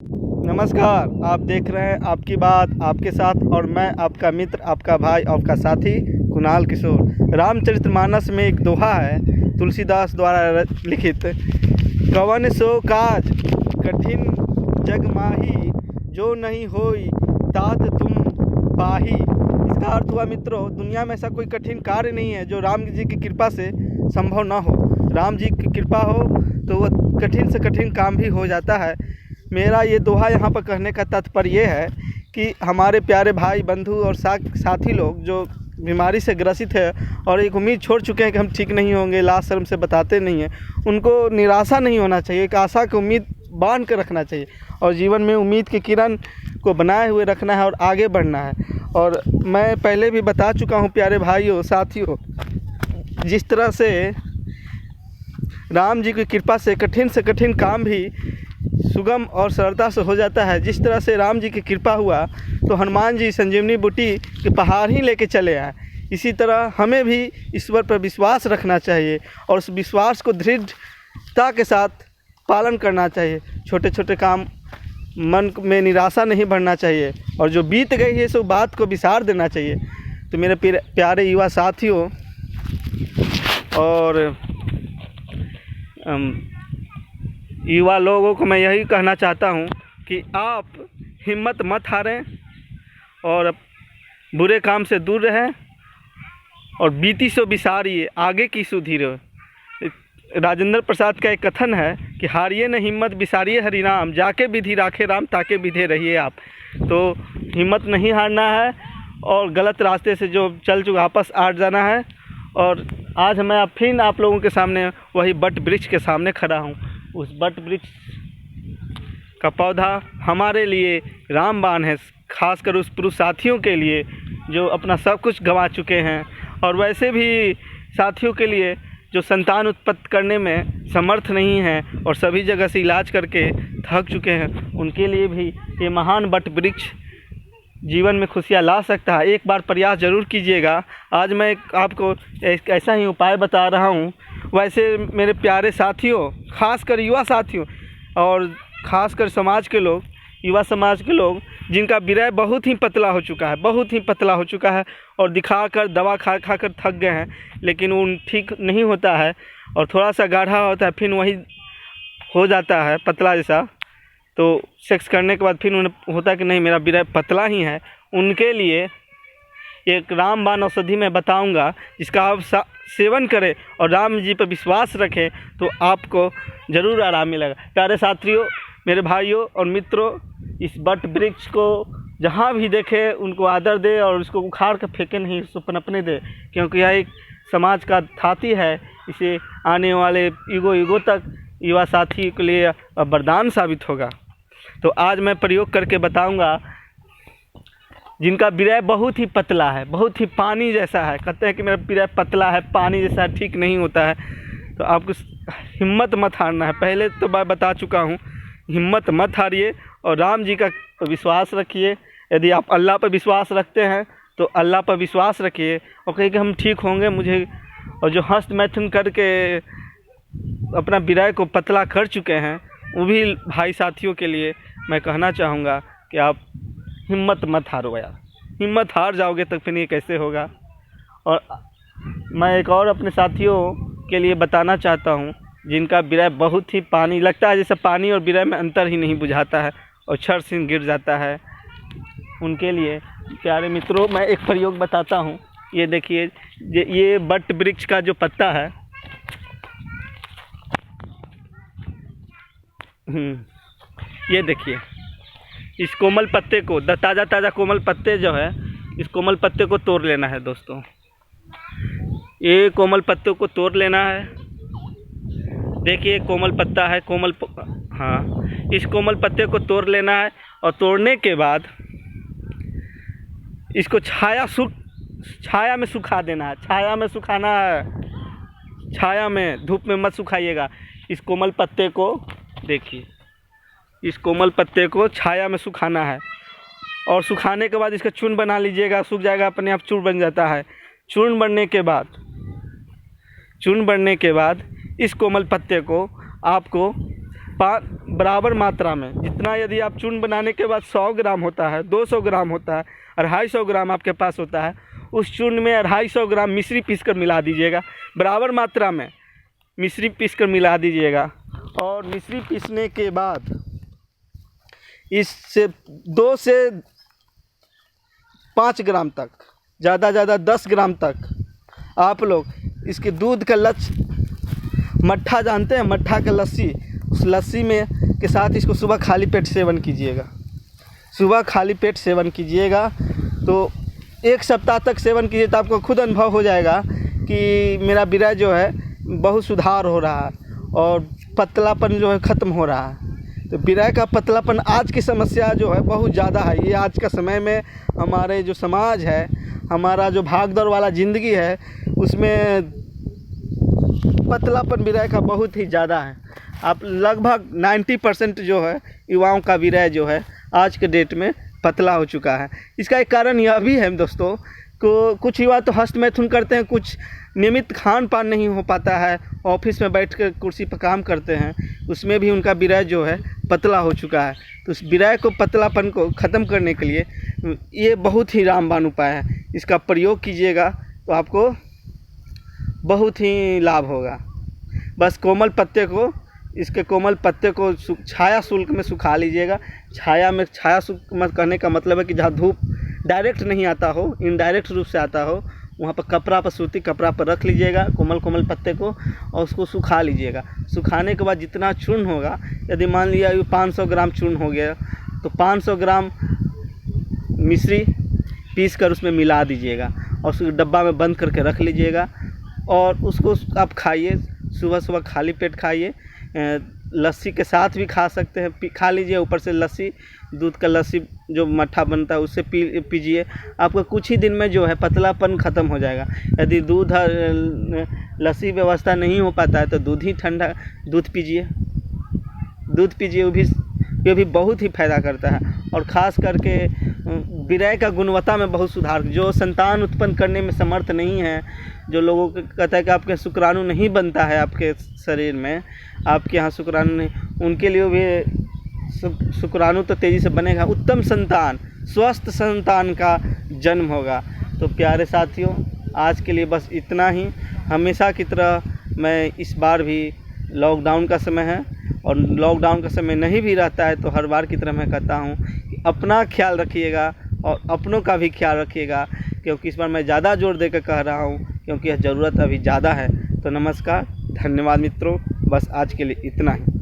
नमस्कार, आप देख रहे हैं आपकी बात आपके साथ और मैं आपका मित्र, आपका भाई, आपका साथी कुणाल किशोर। रामचरितमानस में एक दोहा है तुलसीदास द्वारा लिखित, कवन सो काज कठिन जग माही, जो नहीं होई तात तुम पाही। इसका अर्थ हुआ मित्रों, दुनिया में ऐसा कोई कठिन कार्य नहीं है जो राम जी की कृपा से संभव ना हो। राम जी की कृपा हो तो वह कठिन से कठिन काम भी हो जाता है। मेरा ये दोहा यहाँ पर कहने का तात्पर्य ये है कि हमारे प्यारे भाई बंधु और साथी लोग जो बीमारी से ग्रसित है और एक उम्मीद छोड़ चुके हैं कि हम ठीक नहीं होंगे, लाज शर्म से बताते नहीं हैं, उनको निराशा नहीं होना चाहिए। एक आशा की उम्मीद बांध कर रखना चाहिए और जीवन में उम्मीद की किरण को बनाए हुए रखना है और आगे बढ़ना है। और मैं पहले भी बता चुका हूँ प्यारे भाइयों साथियों, जिस तरह से राम जी की कृपा से कठिन काम भी सुगम और सरलता से हो जाता है। जिस तरह से राम जी की कृपा हुआ तो हनुमान जी संजीवनी बूटी के पहाड़ ही लेके चले आए। इसी तरह हमें भी ईश्वर पर विश्वास रखना चाहिए और उस विश्वास को दृढ़ता के साथ पालन करना चाहिए। छोटे छोटे काम मन में निराशा नहीं बढ़ना चाहिए और जो बीत गई है सो बात को विसार देना चाहिए। तो मेरे प्यारे युवा साथियों और युवा लोगों को मैं यही कहना चाहता हूँ कि आप हिम्मत मत हारें और बुरे काम से दूर रहें और बीती सो बिसारिए आगे की सुधीरो। राजेंद्र प्रसाद का एक कथन है कि हारिए न हिम्मत बिसारिए हरि नाम, जाके विधि राखे राम ताके विधे रहिए आप। तो हिम्मत नहीं हारना है और गलत रास्ते से जो चल चुका वापस आ जाना है। और आज मैं फिर आप लोगों के सामने वही बट वृक्ष के सामने खड़ा हूँ। उस बट वृक्ष का पौधा हमारे लिए रामबाण है, खासकर उस पुरुष साथियों के लिए जो अपना सब कुछ गंवा चुके हैं और वैसे भी साथियों के लिए जो संतान उत्पत्ति करने में समर्थ नहीं हैं और सभी जगह से इलाज करके थक चुके हैं। उनके लिए भी ये महान बट वृक्ष जीवन में खुशियाँ ला सकता है। एक बार प्रयास ज़रूर कीजिएगा। आज मैं आपको एक ऐसा ही उपाय बता रहा हूँ। वैसे मेरे प्यारे साथियों, खासकर युवा साथियों और खासकर समाज के लोग, युवा समाज के लोग जिनका विरह बहुत ही पतला हो चुका है और दिखाकर दवा खा कर थक गए हैं, लेकिन वो ठीक नहीं होता है और थोड़ा सा गाढ़ा होता है, फिर वही हो जाता है पतला जैसा। तो सेक्स करने के बाद फिर उन्हें होता है कि नहीं मेरा विरह पतला ही है। उनके लिए एक रामबाण औषधि मैं बताऊंगा, जिसका आप सेवन करें और राम जी पर विश्वास रखें तो आपको ज़रूर आराम मिलेगा। प्यारे साथियों, मेरे भाइयों और मित्रों, इस बट वृक्ष को जहाँ भी देखें उनको आदर दे और उसको उखाड़ कर फेंके नहीं, उसको पनपने दे, क्योंकि यह एक समाज का थाती है। इसे आने वाले युगों तक युवा साथी के लिए वरदान साबित होगा। तो आज मैं प्रयोग करके बताऊंगा जिनका विरह बहुत ही पतला है, बहुत ही पानी जैसा है। कहते हैं कि मेरा विरह पतला है, पानी जैसा है, ठीक नहीं होता है। तो आपको हिम्मत मत हारना है। पहले तो मैं बता चुका हूँ, हिम्मत मत हारिए और राम जी का विश्वास रखिए। यदि आप अल्लाह पर विश्वास रखते हैं तो अल्लाह पर विश्वास रखिए और कहिए कि हम ठीक होंगे। मुझे और जो हस्त मैथुन करके अपना विरह को पतला कर चुके हैं वो भी भाई साथियों के लिए मैं कहना चाहूँगा कि आप हिम्मत मत हारो यार। हिम्मत हार जाओगे तो फिर ये कैसे होगा। और मैं एक और अपने साथियों के लिए बताना चाहता हूँ जिनका विरह बहुत ही पानी लगता है, जैसे पानी और विरह में अंतर ही नहीं बुझाता है और क्षण से गिर जाता है। उनके लिए प्यारे मित्रों मैं एक प्रयोग बताता हूँ। ये देखिए, ये बट वृक्ष का जो पत्ता है, ये देखिए, इस कोमल पत्ते को ताज़ा कोमल पत्ते जो है, इस कोमल पत्ते को तोड़ लेना है दोस्तों। ये कोमल पत्तों को तोड़ लेना है। देखिए कोमल पत्ता है, हाँ, इस कोमल पत्ते को तोड़ लेना है और तोड़ने के बाद इसको छाया में सुखा देना है। छाया में सुखाना है, छाया में, धूप में मत सुखाइएगा। इस कोमल पत्ते को देखिए, इस कोमल पत्ते को छाया में सुखाना है और सुखाने के बाद इसका चूर्ण बना लीजिएगा। सूख जाएगा, अपने आप चूर्ण बन जाता है। चूर्ण बनने के बाद इस कोमल पत्ते को आपको बराबर मात्रा में, जितना यदि आप चूर्ण बनाने के बाद 100 ग्राम होता है, 200 ग्राम होता है, 250 ग्राम आपके पास होता है, उस चूर्ण में 250 ग्राम मिश्री पीसकर मिला दीजिएगा। बराबर मात्रा में मिश्री पीसकर मिला दीजिएगा। और मिश्री पीसने के बाद इससे 2 से 5 ग्राम तक, ज़्यादा 10 ग्राम तक आप लोग इसके दूध का मट्ठा जानते हैं, मट्ठा का लस्सी, उस लस्सी में के साथ इसको सुबह खाली पेट सेवन कीजिएगा। सुबह खाली पेट सेवन कीजिएगा तो 1 सप्ताह तक सेवन कीजिए तो आपको खुद अनुभव हो जाएगा कि मेरा विरह जो है बहुत सुधार हो रहा है और पतलापन जो है ख़त्म हो रहा है। तो विरह का पतलापन आज की समस्या जो है बहुत ज़्यादा है। ये आज का समय में हमारे जो समाज है, हमारा जो भागदौड़ वाला ज़िंदगी है, उसमें पतलापन विरह का बहुत ही ज़्यादा है। आप लगभग 90% जो है युवाओं का विरह जो है आज के डेट में पतला हो चुका है। इसका एक कारण यह भी है दोस्तों को कुछ युवा तो हस्त मैथुन करते हैं, कुछ नियमित खान पान नहीं हो पाता है, ऑफिस में बैठ कर कुर्सी पर काम करते हैं, उसमें भी उनका विरह जो है पतला हो चुका है। तो उस विरह को, पतलापन को ख़त्म करने के लिए ये बहुत ही रामबाण उपाय है। इसका प्रयोग कीजिएगा तो आपको बहुत ही लाभ होगा। बस कोमल पत्ते को, इसके कोमल पत्ते को छाया शुल्क में सुखा लीजिएगा। छाया शुल्क मत कहने का मतलब है कि जहाँ धूप डायरेक्ट नहीं आता हो, इनडायरेक्ट रूप से आता हो, वहाँ पर कपड़ा पर, सूती कपड़ा पर रख लीजिएगा कोमल पत्ते को और उसको सुखा लीजिएगा। सुखाने के बाद जितना चूर्ण होगा, यदि मान लिया 500 ग्राम चूर्ण हो गया तो 500 ग्राम मिश्री पीस कर उसमें मिला दीजिएगा और उसको डब्बा में बंद करके रख लीजिएगा और उसको आप खाइए। सुबह खाली पेट खाइए। लस्सी के साथ भी खा सकते हैं, खा लीजिए। ऊपर से लस्सी, दूध का लस्सी जो मट्ठा बनता है उससे पीजिए। आपको कुछ ही दिन में जो है पतलापन ख़त्म हो जाएगा। यदि दूध लस्सी व्यवस्था नहीं हो पाता है तो दूध ही ठंडा दूध पीजिए। ये भी बहुत ही फ़ायदा करता है। और ख़ास करके विरह का गुणवत्ता में बहुत सुधार, जो संतान उत्पन्न करने में समर्थ नहीं है, जो लोगों को कहता है कि आपके शुक्राणु नहीं बनता है आपके शरीर में, आपके यहाँ शुक्राणु नहीं, उनके लिए भी शुक्राणु तो तेज़ी से बनेगा। उत्तम संतान, स्वस्थ संतान का जन्म होगा। तो प्यारे साथियों, आज के लिए बस इतना ही। हमेशा की तरह मैं इस बार भी, लॉकडाउन का समय है और लॉकडाउन का समय नहीं भी रहता है तो हर बार की तरह मैं कहता हूँ कि अपना ख्याल रखिएगा और अपनों का भी ख्याल रखिएगा, क्योंकि इस बार मैं ज़्यादा जोर देकर कह रहा हूँ क्योंकि यह ज़रूरत अभी ज़्यादा है। तो नमस्कार, धन्यवाद मित्रों, बस आज के लिए इतना ही।